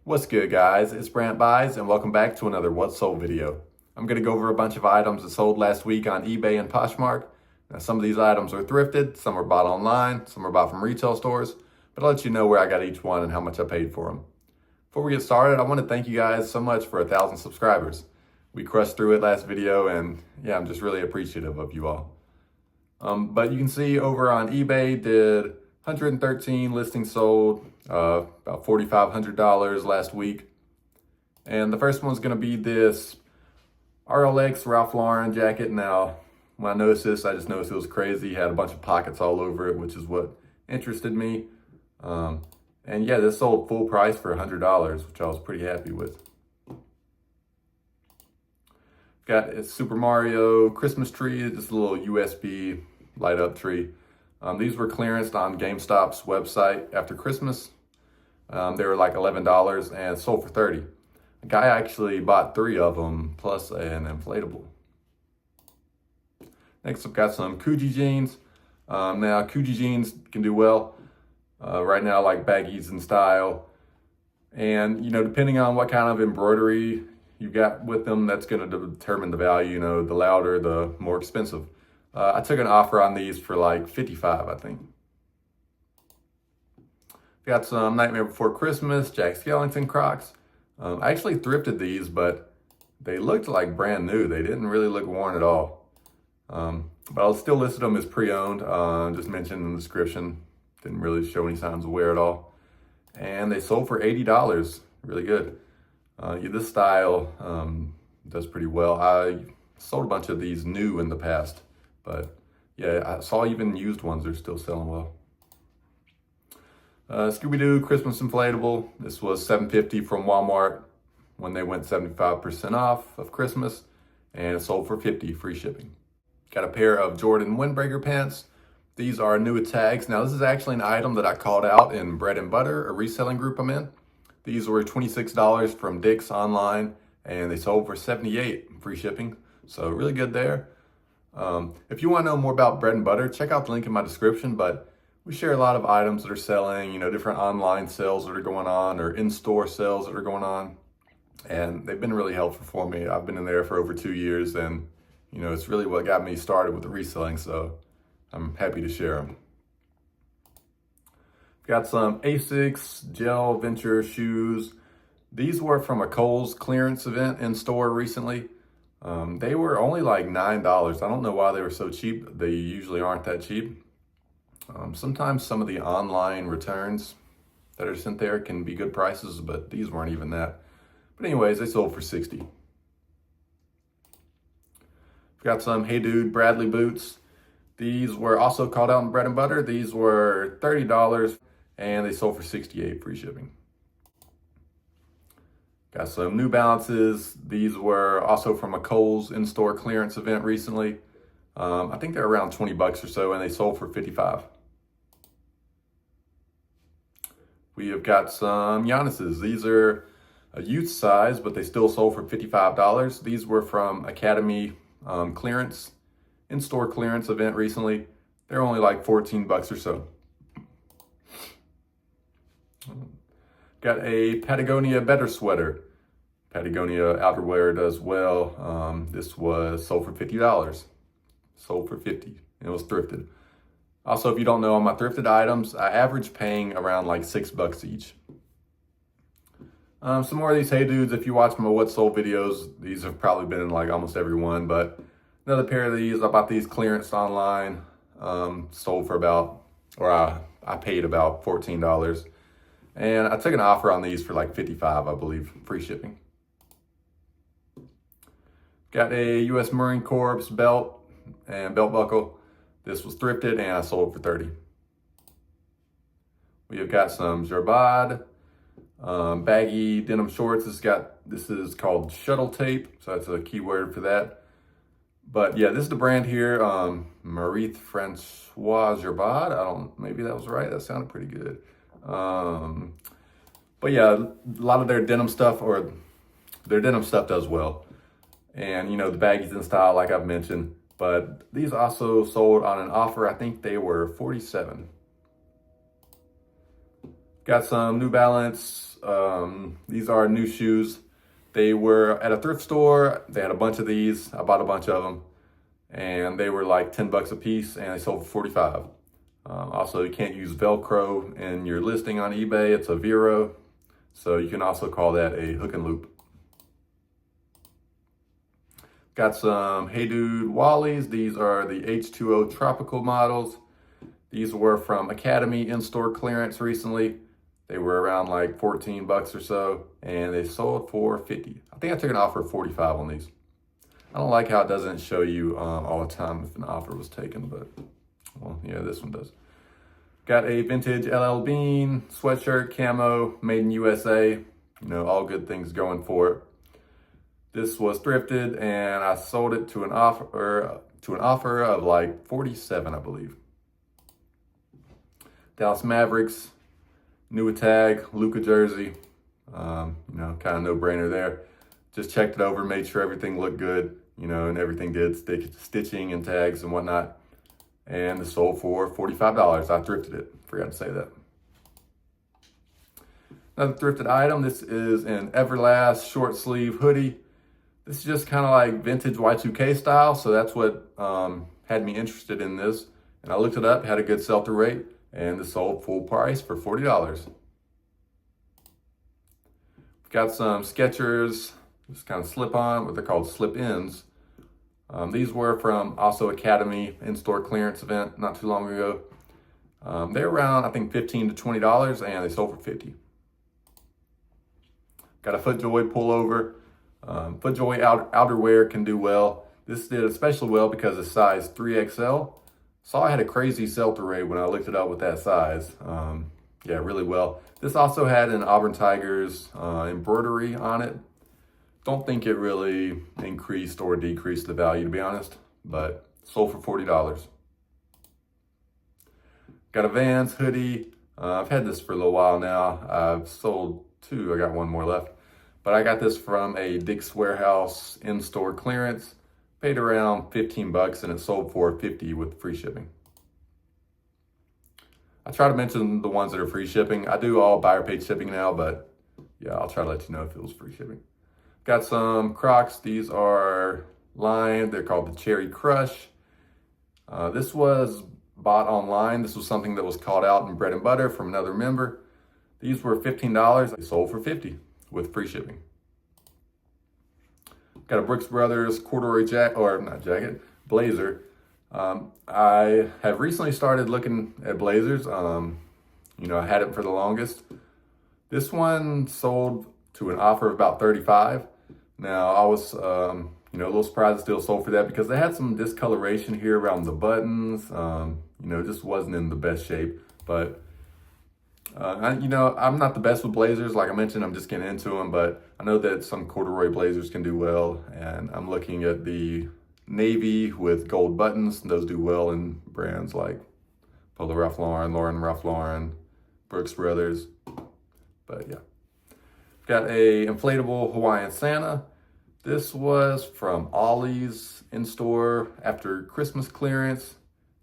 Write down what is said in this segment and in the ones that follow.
What's good, guys? It's Brant Buys and welcome back to another What Sold video. I'm going to go over a bunch of items that sold last week on eBay and Poshmark. Now, some of these items are thrifted, some are bought online, some are bought from retail stores, but I'll let you know where I got each one and how much I paid for them. Before we get started, I want to thank you guys so much for 1,000 subscribers. We crushed through it last video and yeah, I'm just really appreciative of you all. But you can see over on eBay did 113 listings sold, about $4,500 last week. And the first one's going to be this RLX Ralph Lauren jacket. Now, when I noticed this, I just noticed it was crazy. It had a bunch of pockets all over it, which is what interested me. And yeah, this sold full price for $100, which I was pretty happy with. Got a Super Mario Christmas tree, just a little USB light up tree. These were clearanced on GameStop's website after Christmas. They were like $11 and sold for $30. A guy actually bought 3 of them plus an inflatable. Next, I've got some Coogee jeans. Now, Coogee jeans can do well. Right now, like baggies in style. And, you know, depending on what kind of embroidery you got with them, that's going to determine the value. You know, the louder, the more expensive. I took an offer on these for like $55, I think. Got some Nightmare Before Christmas, Jack Skellington Crocs. I actually thrifted these, but they looked like brand new. They didn't really look worn at all. But I'll still listed them as pre-owned, just mentioned in the description. Didn't really show any signs of wear at all. And they sold for $80, really good. Yeah, this style does pretty well. I sold a bunch of these new in the past. But yeah, I saw even used ones are still selling well. Scooby-Doo Christmas inflatable. This was $7.50 from Walmart when they went 75% off of Christmas, and it sold for $50, free shipping. Got a pair of Jordan windbreaker pants. These are new with tags. Now, this is actually an item that I called out in Bread and Butter, a reselling group I'm in. These were $26 from Dick's online, and they sold for $78, free shipping. So really good there. If you want to know more about Bread and Butter, check out the link in my description, but we share a lot of items that are selling, you know, different online sales that are going on or in-store sales that are going on. And they've been really helpful for me. I've been in there for over 2 years and, you know, it's really what got me started with the reselling. So I'm happy to share them. Got some Asics Gel Venture shoes. These were from a Kohl's clearance event in store recently. They were only like $9. I don't know why they were so cheap. They usually aren't that cheap. Sometimes some of the online returns that are sent there can be good prices, but these weren't even that. But anyways, they sold for $60. Got some Hey Dude Bradley boots. These were also called out in Bread and Butter. These were $30 and they sold for $68, free shipping. Got some New Balances. These were also from a Kohl's in-store clearance event recently. I think they're around 20 bucks or so, and they sold for 55. We have got some Giannis's. These are a youth size, but they still sold for $55. These were from Academy clearance, in-store clearance event recently. They're only like 14 bucks or so. Got a Patagonia Better sweater. Patagonia outerwear does well. This was sold for $50. Sold for $50. It was thrifted. Also, if you don't know, on my thrifted items, I average paying around like $6 each. Some more of these Hey Dudes. If you watch my What Sold videos, these have probably been in like almost every one. But another pair of these, I bought these clearance online. Sold for about, or I paid about $14. And I took an offer on these for like $55, I believe, free shipping. Got a U.S. Marine Corps belt and belt buckle. This was thrifted and I sold for $30. We have got some Gerbad baggy denim shorts. This is called shuttle tape, so that's a keyword for that. But yeah, this is the brand here, Marie Francois Gerbad. Maybe that was right. That sounded pretty good. But yeah, a lot of their denim stuff does well. And you know, the baggies in style, like I've mentioned, but these also sold on an offer. I think they were $47. Got some New Balance. These are new shoes. They were at a thrift store. They had a bunch of these. I bought a bunch of them, and they were like 10 bucks a piece, and they sold for 45. Also, you can't use Velcro in your listing on eBay. It's a Vero, so you can also call that a hook and loop. Got some Hey Dude Wallies. These are the H2O Tropical models. These were from Academy in-store clearance recently. They were around like 14 bucks or so, and they sold for 50. I think I took an offer of 45 on these. I don't like how it doesn't show you all the time if an offer was taken, but well, yeah, this one does. Got a vintage LL Bean sweatshirt, camo, made in USA. You know, all good things going for it. This was thrifted, and I sold it to an offer of like 47, I believe. Dallas Mavericks, new tag, Luka jersey. You know, kind of no brainer there. Just checked it over, made sure everything looked good, you know, and everything did, stitching and tags and whatnot. And it sold for $45. I thrifted it, forgot to say that. Another thrifted item, this is an Everlast short sleeve hoodie. This is just kind of like vintage Y2K style, so that's what had me interested in this. And I looked it up, had a good sell-through rate, and it sold full price for $40. Got some Skechers, just kind of slip-on, what they're called slip-ins. These were from also Academy in-store clearance event not too long ago. They're around, I think, $15 to $20, and they sold for $50. Got a FootJoy pullover. FootJoy outerwear can do well. This did especially well because it's size 3XL. Saw I had a crazy sell-through rate when I looked it up with that size. Yeah, really well. This also had an Auburn Tigers embroidery on it. Don't think it really increased or decreased the value, to be honest, but sold for $40. Got a Vans hoodie. I've had this for a little while now. I've sold two. I got one more left. But I got this from a Dick's Warehouse in-store clearance. Paid around 15 bucks and it sold for $50 with free shipping. I try to mention the ones that are free shipping. I do all buyer paid shipping now, but yeah, I'll try to let you know if it was free shipping. Got some Crocs. These are lined. They're called the Cherry Crush. This was bought online. This was something that was called out in bread and butter from another member. These were $15. They sold for $50 with free shipping. Got a Brooks Brothers corduroy blazer. I have recently started looking at blazers. You know, I had it for the longest. This one sold to an offer of about $35. Now, I was, you know, a little surprised it still sold for that because they had some discoloration here around the buttons. You know, it just wasn't in the best shape. But, you know, I'm not the best with blazers. Like I mentioned, I'm just getting into them. But I know that some corduroy blazers can do well. And I'm looking at the navy with gold buttons. Those do well in brands like Polo Ralph Lauren, Brooks Brothers. But, yeah. Got a inflatable Hawaiian Santa. This was from Ollie's in-store after Christmas clearance.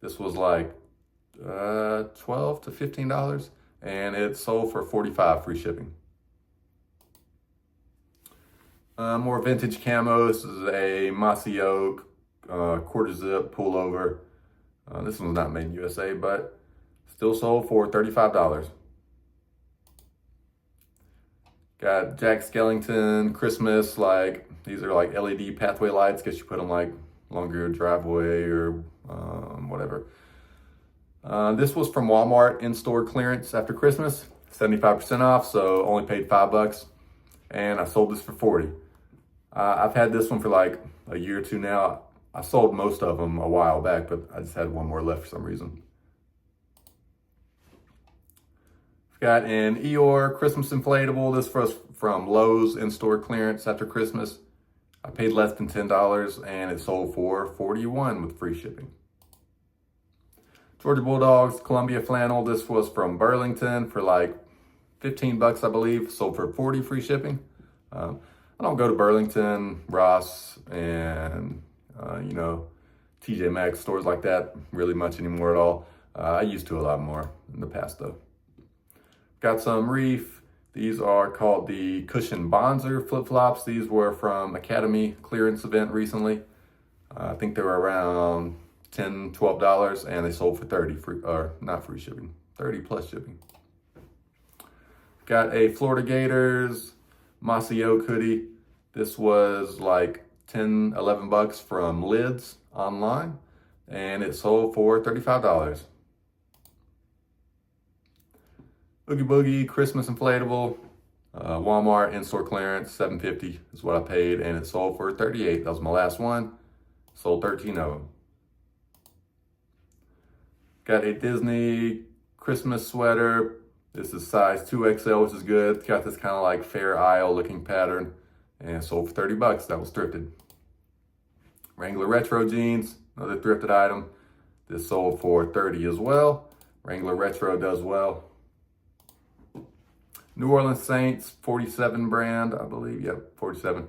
This was like $12 to $15, and it sold for $45 free shipping. More vintage camo. This is a mossy oak quarter zip pullover. This one's not made in USA, but still sold for $35. Got Jack Skellington Christmas, like these are like LED pathway lights. Guess you put them like along your driveway or whatever. This was from Walmart in-store clearance after Christmas, 75% off, so only paid $5, and I sold this for $40. I've had this one for like a year or two now. I sold most of them a while back, but I just had one more left for some reason. Got an Eeyore Christmas inflatable. This was from Lowe's in-store clearance after Christmas. I paid less than $10 and it sold for $41 with free shipping. Georgia Bulldogs Columbia flannel. This was from Burlington for like 15 bucks, I believe. Sold for $40 free shipping. I don't go to Burlington, Ross, and you know, TJ Maxx, stores like that really much anymore at all. I used to a lot more in the past though. Got some Reef. These are called the Cushion Bonzer flip-flops. These were from Academy clearance event recently. I think they were around $10, $12, and they sold for 30 free, or not free shipping, 30 plus shipping. Got a Florida Gators Mossy Oak hoodie. This was like 10, 11 bucks from Lids online, and it sold for $35. Oogie Boogie Christmas inflatable, Walmart in-store clearance, $7.50 is what I paid, and it sold for $38. That was my last one. Sold 13 of them. Got a Disney Christmas sweater. This is size 2XL, which is good. It's got this kind of like Fair Isle looking pattern, and sold for 30 bucks. That was thrifted. Wrangler Retro jeans, another thrifted item. This sold for 30 as well. Wrangler Retro does well. New Orleans Saints 47 brand, I believe. Yep, 47.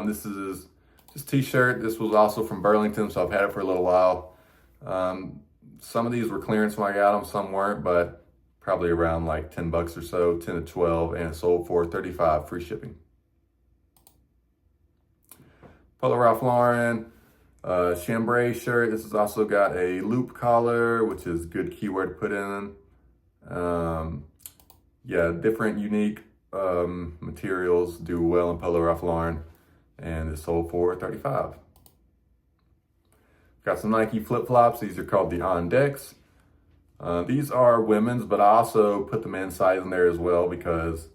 This is just t-shirt. This was also from Burlington, so I've had it for a little while. Some of these were clearance when I got them, some weren't, but probably around like 10 bucks or so, 10 to 12, and it sold for 35, free shipping. Polo Ralph Lauren chambray shirt. This has also got a loop collar, which is a good keyword to put in. Yeah, different unique materials do well in Polo Ralph Lauren, and it sold for 35. Got some Nike flip-flops. These are called the On Decks. These are women's, but I also put the men's size in there as well because,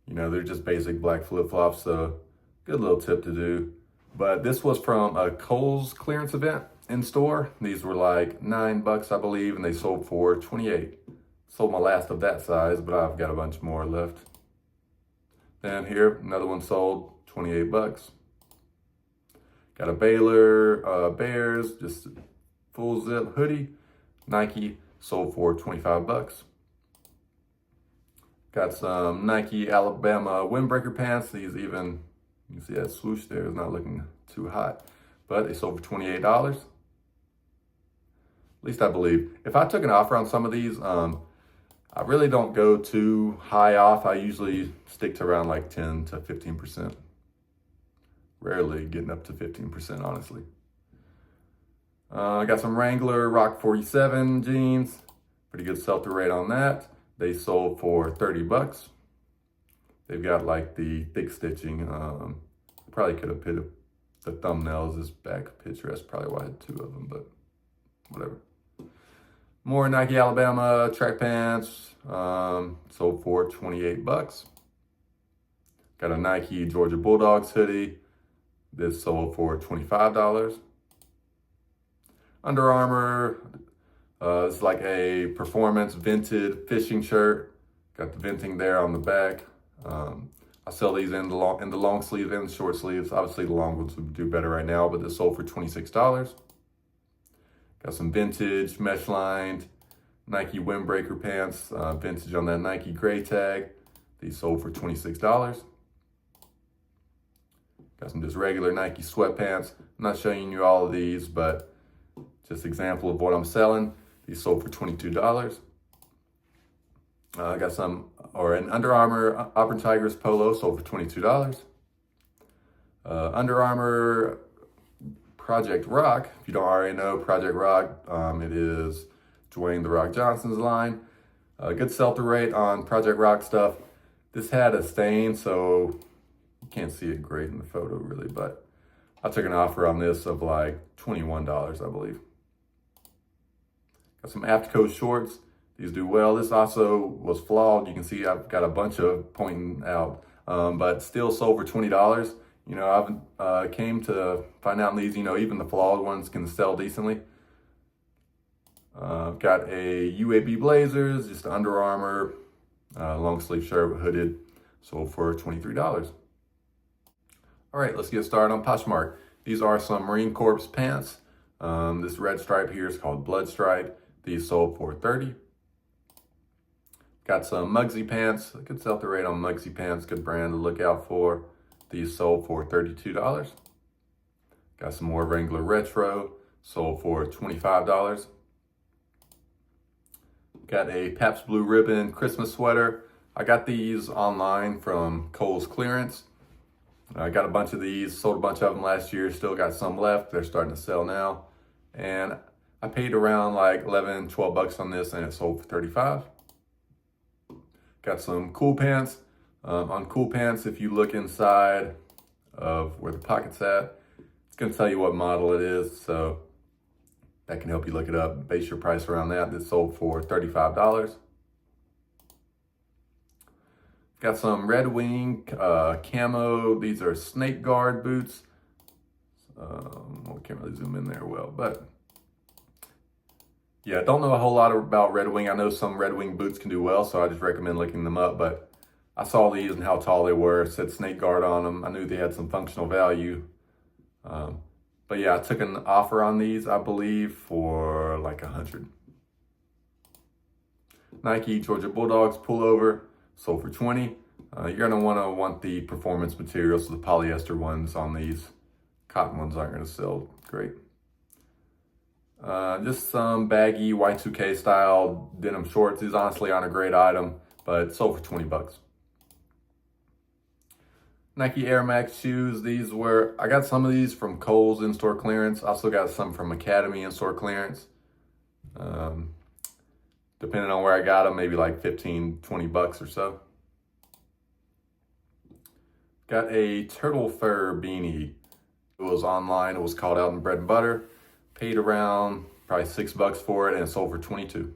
you know, they're just basic black flip-flops, so good little tip to do. But this was from a Kohl's clearance event in store. These were like 9 bucks, I believe, and they sold for 28. Sold my last of that size, but I've got a bunch more left. Then here, another one sold 28 bucks. Got a Baylor Bears, just full zip hoodie. Nike sold for 25 bucks. Got some Nike Alabama windbreaker pants. These even, you can see that swoosh there is not looking too hot, but they sold for $28. At least I believe. If I took an offer on some of these, I really don't go too high off. I usually stick to around like 10 to 15%. Rarely getting up to 15%, honestly. I got some Wrangler Rock 47 jeans. Pretty good sell-through rate on that. They sold for 30 bucks. They've got like the thick stitching. Probably could have put the thumbnails as back picture. That's probably why I had 2 of them, but whatever. More Nike Alabama track pants, sold for 28 bucks. Got a Nike Georgia Bulldogs hoodie. This sold for $25. Under Armour, it's like a performance vented fishing shirt. Got the venting there on the back. I sell these in the long sleeves and the short sleeves. Obviously the long ones would do better right now, but this sold for $26. Got some vintage mesh lined Nike windbreaker pants, vintage on that Nike gray tag. These sold for $26. Got some just regular Nike sweatpants. I'm not showing you all of these, but just example of what I'm selling. These sold for $22. I got an Under Armour Auburn Tigers polo sold for $22. Under Armour Project Rock, if you don't already know Project Rock, it is Dwayne "The Rock" Johnson's line. Good sell-through rate on Project Rock stuff. This had a stain, so you can't see it great in the photo really, but I took an offer on this of like $21, I believe. Got some Aftercoat shorts. These do well. This also was flawed. You can see I've got a bunch of pointing out, but still sold for $20. You know, I've came to find out in these, you know, even the flawed ones can sell decently. I've got a UAB Blazers, just Under Armour, long sleeve shirt, hooded, sold for $23. All right, let's get started on Poshmark. These are some Marine Corps pants. This red stripe here is called Blood Stripe. These sold for $30. Got some Mugsy pants. Good sell-through rate on Mugsy pants. Good brand to look out for. These sold for $32. Got some more Wrangler Retro. Sold for $25. Got a Pabst Blue Ribbon Christmas sweater. I got these online from Kohl's Clearance. I got a bunch of these, sold a bunch of them last year, still got some left. They're starting to sell now. And I paid around like 11, 12 bucks on this and it sold for 35. Got some cool pants. On cool pants, if you look inside of where the pocket's at, it's gonna tell you what model it is. So that can help you look it up, base your price around that. This sold for $35. Got some Red Wing camo. These are snake guard boots. I can't really zoom in there well, but yeah, don't know a whole lot about Red Wing. I know some Red Wing boots can do well, so I just recommend looking them up. But I saw these and how tall they were. It said snake guard on them. I knew they had some functional value. But yeah, I took an offer on these, I believe, for like 100. Nike Georgia Bulldogs pullover, sold for 20. You're gonna want the performance materials, so the polyester ones on these. Cotton ones aren't gonna sell great. Just some baggy Y2K style denim shorts. These honestly aren't a great item, but sold for 20 bucks. Nike Air Max shoes. I got some of these from Kohl's in-store clearance. Also got some from Academy in-store clearance. Depending on where I got them, maybe like 15, 20 bucks or so. Got a turtle fur beanie. It was online. It was called out in Bread and Butter. Paid around probably 6 bucks for it and it sold for 22.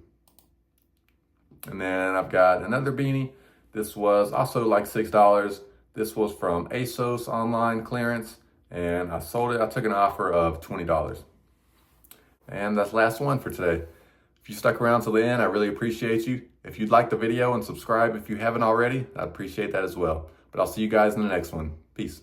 And then I've got another beanie. This was also like $6. This was from ASOS online clearance and I sold it. I took an offer of $20. And that's the last one for today. If you stuck around till the end, I really appreciate you. If you'd like the video and subscribe if you haven't already, I'd appreciate that as well. But I'll see you guys in the next one. Peace.